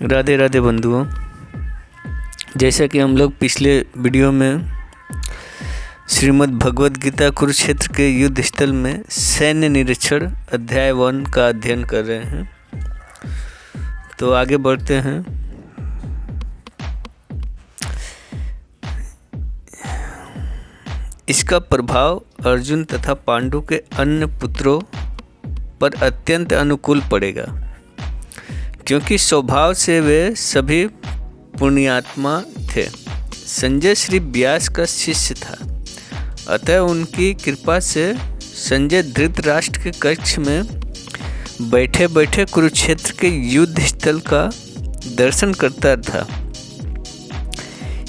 राधे राधे बंधुओं। जैसा कि हम लोग पिछले वीडियो में श्रीमद् भगवद गीता कुरुक्षेत्र के युद्ध स्थल में सैन्य निरीक्षण अध्याय 1 का अध्ययन कर रहे हैं, तो आगे बढ़ते हैं। इसका प्रभाव अर्जुन तथा पांडु के अन्य पुत्रों पर अत्यंत अनुकूल पड़ेगा, क्योंकि स्वभाव से वे सभी पुण्यात्मा थे। संजय श्री व्यास का शिष्य था, अतः उनकी कृपा से संजय धृतराष्ट्र के कक्ष में बैठे बैठे कुरुक्षेत्र के युद्ध स्थल का दर्शन करता था।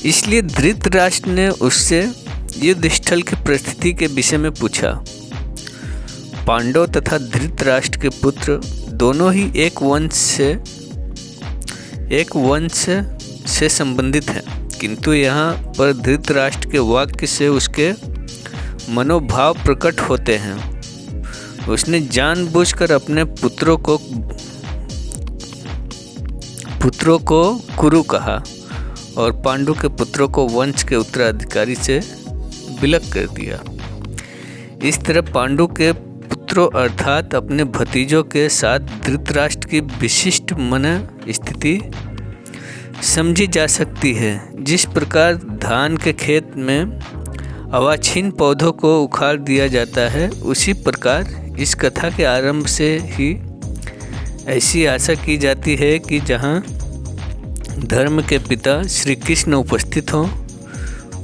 इसलिए धृतराष्ट्र ने उससे युद्ध स्थल की परिस्थिति के विषय में पूछा। पांडव तथा धृतराष्ट्र के पुत्र दोनों ही एक वंश से संबंधित हैं, किंतु यहाँ पर धृतराष्ट्र के वाक्य से उसके मनोभाव प्रकट होते हैं। उसने जानबूझकर अपने पुत्रों को कुरु कहा और पांडु के पुत्रों को वंश के उत्तराधिकारी से विलग कर दिया। इस तरह पांडु के पुत्रों अर्थात अपने भतीजों के साथ धृतराष्ट्र की विशिष्ट मन स्थिति समझी जा सकती है। जिस प्रकार धान के खेत में अवाछीन पौधों को उखाड़ दिया जाता है, उसी प्रकार इस कथा के आरंभ से ही ऐसी आशा की जाती है कि जहाँ धर्म के पिता श्री कृष्ण उपस्थित हों,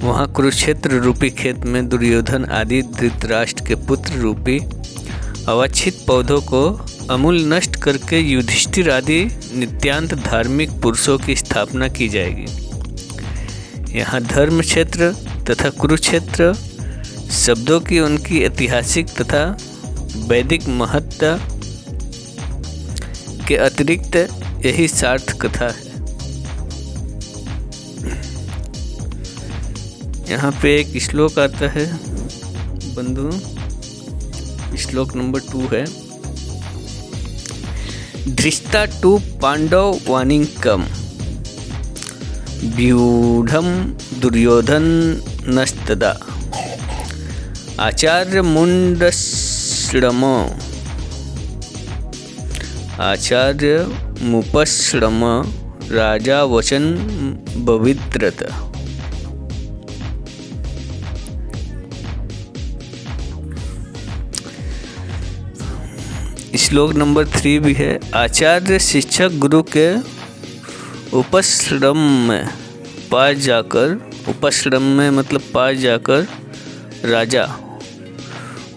वहाँ कुरुक्षेत्र रूपी खेत में दुर्योधन आदि धृतराष्ट्र के पुत्र रूपी अवांछित पौधों को अमूल नष्ट करके युधिष्ठिर आदि नित्यांत धार्मिक पुरुषों की स्थापना की जाएगी। यहाँ धर्म क्षेत्र तथा कुरुक्षेत्र शब्दों की उनकी ऐतिहासिक तथा वैदिक महत्ता के अतिरिक्त यही सार्थ कथा है। यहाँ पे एक श्लोक आता है बंधु, श्लोक नंबर 2 है। धृष्टा टू पांडव वाणिकम व्यूढ़म दुर्योधन नस्तदा आचार्य मुपश्रम राजा वचन बवित्रत। श्लोक नंबर 3 भी है। आचार्य शिक्षक गुरु के उपश्रम में पास जाकर, उपश्रम में मतलब पास जाकर राजा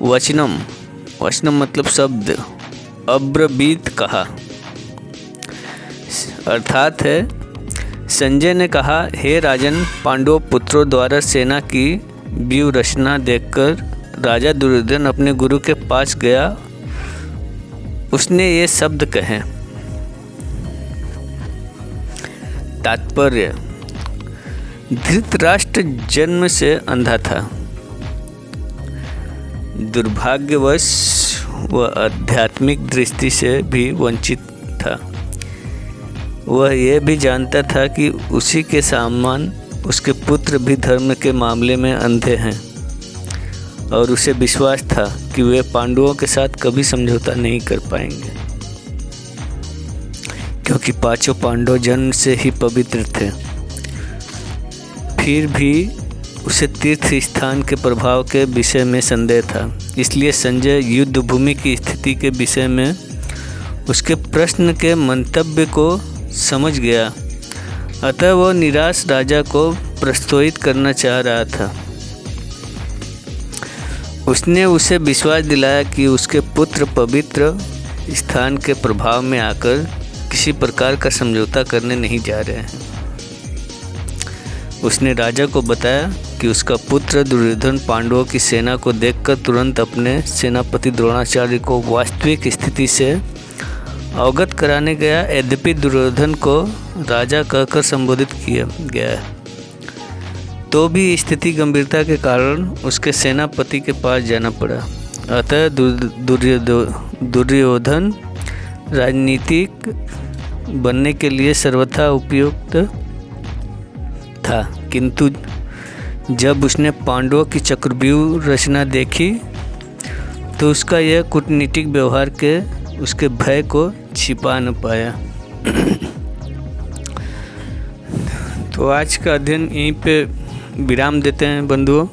वचनम मतलब शब्द अब्रवीत कहा, अर्थात है संजय ने कहा, हे राजन, पांडव पुत्रों द्वारा सेना की व्यूह रचना देखकर राजा दुर्योधन अपने गुरु के पास गया। उसने ये शब्द कहे। तात्पर्य: धृतराष्ट्र जन्म से अंधा था, दुर्भाग्यवश वह आध्यात्मिक दृष्टि से भी वंचित था। वह यह भी जानता था कि उसी के समान उसके पुत्र भी धर्म के मामले में अंधे हैं, और उसे विश्वास था कि वे पांडवों के साथ कभी समझौता नहीं कर पाएंगे, क्योंकि पांचों पांडव जन्म से ही पवित्र थे। फिर भी उसे तीर्थ स्थान के प्रभाव के विषय में संदेह था। इसलिए संजय युद्ध भूमि की स्थिति के विषय में उसके प्रश्न के मंतव्य को समझ गया, अतः वह निराश राजा को प्रोत्साहित करना चाह रहा था। उसने उसे विश्वास दिलाया कि उसके पुत्र पवित्र स्थान के प्रभाव में आकर किसी प्रकार का समझौता करने नहीं जा रहे हैं। उसने राजा को बताया कि उसका पुत्र दुर्योधन पांडवों की सेना को देखकर तुरंत अपने सेनापति द्रोणाचार्य को वास्तविक स्थिति से अवगत कराने गया। यद्यपि दुर्योधन को राजा कहकर संबोधित किया गया है, तो भी स्थिति गंभीरता के कारण उसके सेनापति के पास जाना पड़ा। अतः दुर्योधन राजनीतिक बनने के लिए सर्वथा उपयुक्त था, किंतु जब उसने पांडवों की चक्रव्यूह रचना देखी तो उसका यह कूटनीतिक व्यवहार के उसके भय को छिपा न पाया। तो आज का अध्ययन यहीं पे विराम देते हैं बंधुओं।